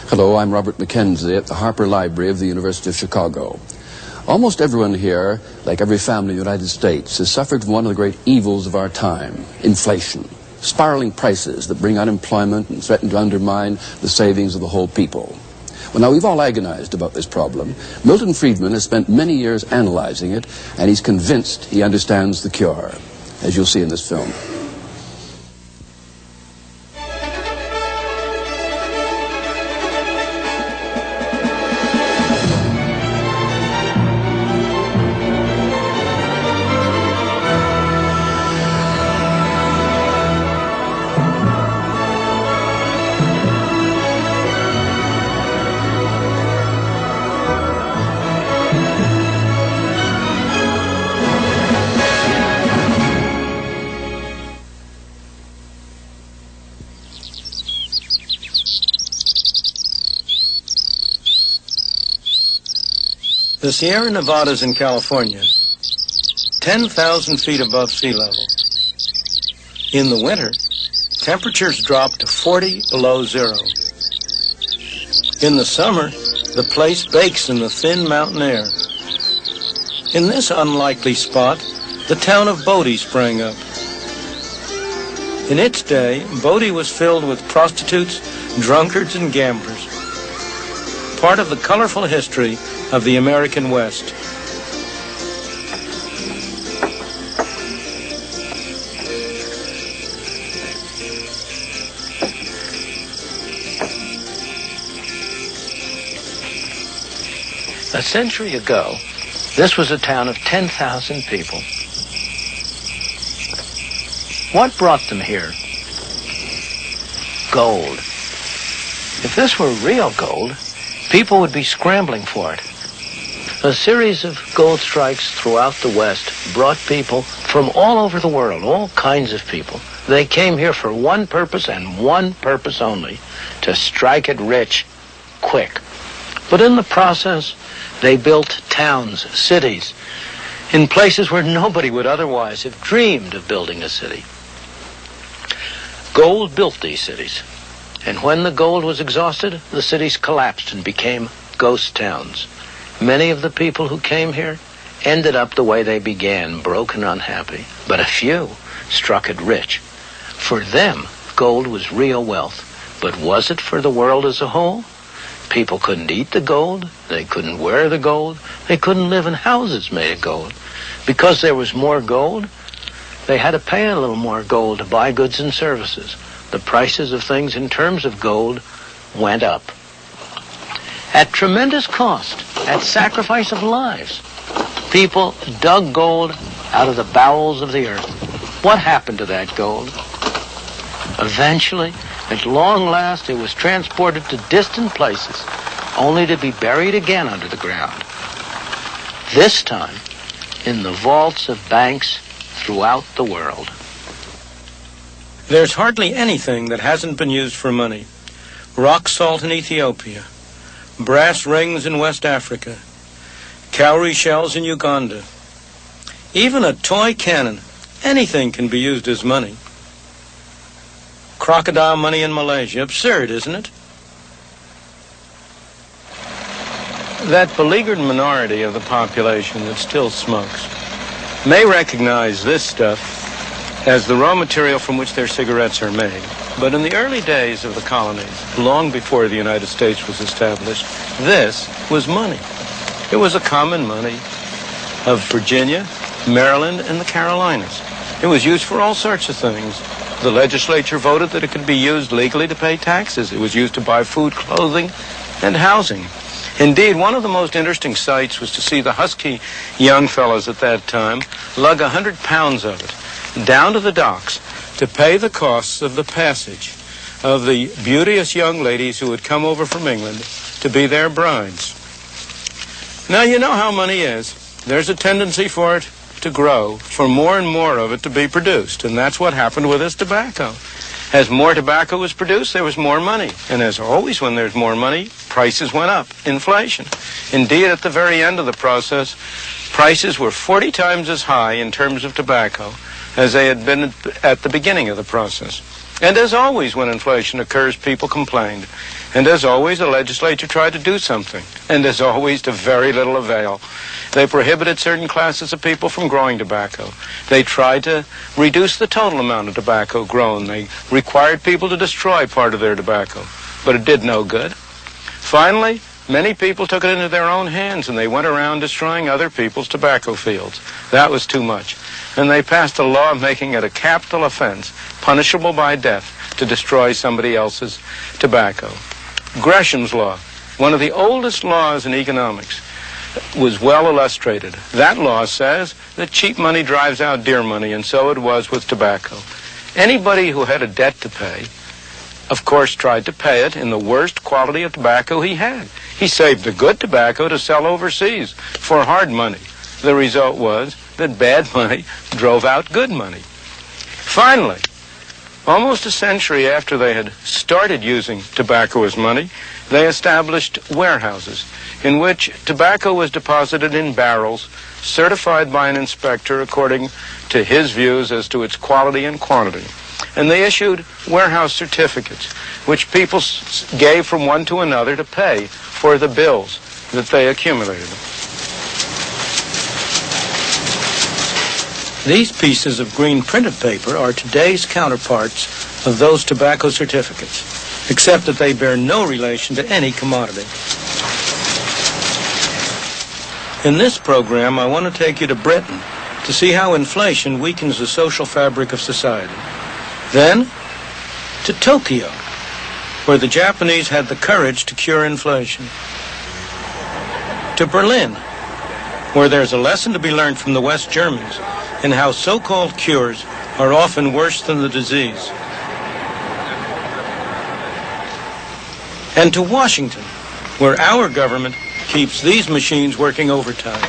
Hello, I'm Robert Mackenzie at the Harper Library of the University of Chicago. Almost everyone here, like every family in the United States, has suffered from one of the great evils of our time, inflation. Spiraling prices that bring unemployment and threaten to undermine the savings of the whole people. Well, now, we've all agonized about this problem. Milton Friedman has spent many years analyzing it, and he's convinced he understands the cure, as you'll see in this film. The Sierra Nevadas in California, 10,000 feet above sea level. In the winter, temperatures drop to 40 below zero. In the summer, the place bakes in the thin mountain air. In this unlikely spot, the town of Bodie sprang up. In its day, Bodie was filled with prostitutes, drunkards, and gamblers. Part of the colorful history of the American West. A century ago, this was a town of 10,000 people. What brought them here? Gold. If this were real gold, people would be scrambling for it. A series of gold strikes throughout the West brought people from all over the world, all kinds of people. They came here for one purpose and one purpose only, to strike it rich, quick. But in the process, they built towns, cities, in places where nobody would otherwise have dreamed of building a city. Gold built these cities, and when the gold was exhausted, the cities collapsed and became ghost towns. Many of the people who came here ended up the way they began, broke and unhappy. But a few struck it rich. For them, gold was real wealth. But was it for the world as a whole? People couldn't eat the gold. They couldn't wear the gold. They couldn't live in houses made of gold. Because there was more gold, they had to pay a little more gold to buy goods and services. The prices of things in terms of gold went up. At tremendous cost, at sacrifice of lives, people dug gold out of the bowels of the earth. What happened to that gold? Eventually, at long last, it was transported to distant places, only to be buried again under the ground. This time, in the vaults of banks throughout the world. There's hardly anything that hasn't been used for money. Rock salt in Ethiopia, brass rings in West Africa, cowrie shells in Uganda. Even a toy cannon, anything can be used as money. Crocodile money in Malaysia, absurd, isn't it? That beleaguered minority of the population that still smokes may recognize this stuff as the raw material from which their cigarettes are made. But in the early days of the colonies, long before the United States was established, this was money. It was a common money of Virginia, Maryland, and the Carolinas. It was used for all sorts of things. The legislature voted that it could be used legally to pay taxes. It was used to buy food, clothing, and housing. Indeed, one of the most interesting sights was to see the husky young fellows at that time lug 100 pounds of it down to the docks to pay the costs of the passage of the beauteous young ladies who had come over from England to be their brides. Now, you know how money is. There's a tendency for it to grow, for more and more of it to be produced, and that's what happened with this tobacco. As more tobacco was produced, there was more money, and as always when there's more money, prices went up, inflation. Indeed, at the very end of the process, prices were 40 times as high in terms of tobacco as they had been at the beginning of the process. And as always, when inflation occurs, people complained. And as always, the legislature tried to do something. And as always, to very little avail. They prohibited certain classes of people from growing tobacco. They tried to reduce the total amount of tobacco grown. They required people to destroy part of their tobacco. But it did no good. Finally, many people took it into their own hands, and they went around destroying other people's tobacco fields. That was too much. And they passed a law making it a capital offense, punishable by death, to destroy somebody else's tobacco. Gresham's law, one of the oldest laws in economics, was well illustrated. That law says that cheap money drives out dear money, and so it was with tobacco. Anybody who had a debt to pay, of course, tried to pay it in the worst quality of tobacco he had. He saved the good tobacco to sell overseas for hard money. The result was that bad money drove out good money. Finally, almost a century after they had started using tobacco as money, they established warehouses in which tobacco was deposited in barrels, certified by an inspector according to his views as to its quality and quantity. And they issued warehouse certificates, which people gave from one to another to pay for the bills that they accumulated. These pieces of green printed paper are today's counterparts of those tobacco certificates, except that they bear no relation to any commodity. In this program, I want to take you to Britain to see how inflation weakens the social fabric of society. Then, to Tokyo, where the Japanese had the courage to cure inflation. To Berlin, where there's a lesson to be learned from the West Germans in how so-called cures are often worse than the disease. And to Washington, where our government keeps these machines working overtime.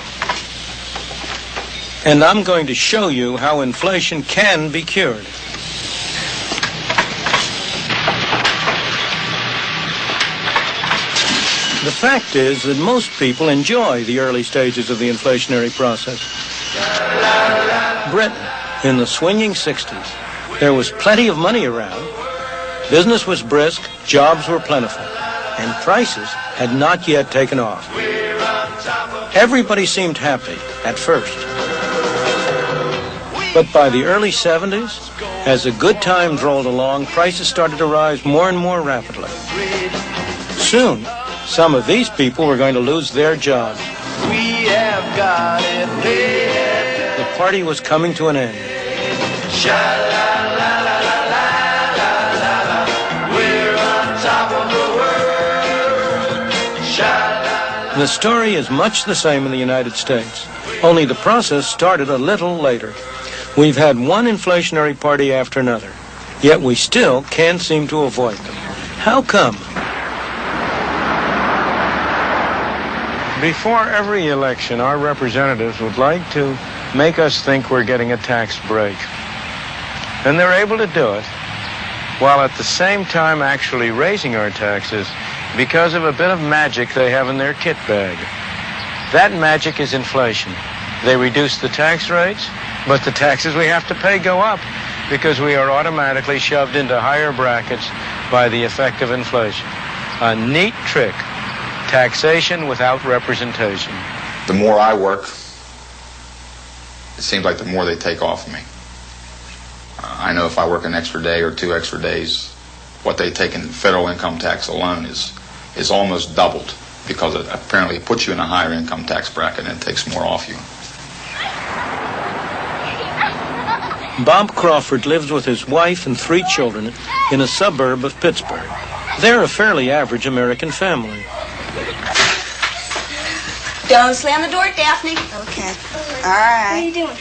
And I'm going to show you how inflation can be cured. The fact is that most people enjoy the early stages of the inflationary process. Britain, in the swinging 60s, there was plenty of money around. Business was brisk, jobs were plentiful, and prices had not yet taken off. Everybody seemed happy at first. But by the early 70s, as the good times rolled along, prices started to rise more and more rapidly. Soon, some of these people were going to lose their jobs. The party was coming to an end. The story is much the same in the United States, only the process started a little later. We've had one inflationary party after another, yet we still can't seem to avoid them. How come? Before every election, our representatives would like to make us think we're getting a tax break. And they're able to do it while at the same time actually raising our taxes because of a bit of magic they have in their kit bag. That magic is inflation. They reduce the tax rates, but the taxes we have to pay go up because we are automatically shoved into higher brackets by the effect of inflation. A neat trick. Taxation without representation. The more I work, it seems like the more they take off of me. I know if I work an extra day or 2 extra days, what they take in federal income tax alone is almost doubled because it apparently puts you in a higher income tax bracket and it takes more off you. Bob Crawford lives with his wife and 3 children in a suburb of Pittsburgh. They're a fairly average American family. Don't slam the door, Daphne. Okay. All right. What are you doing?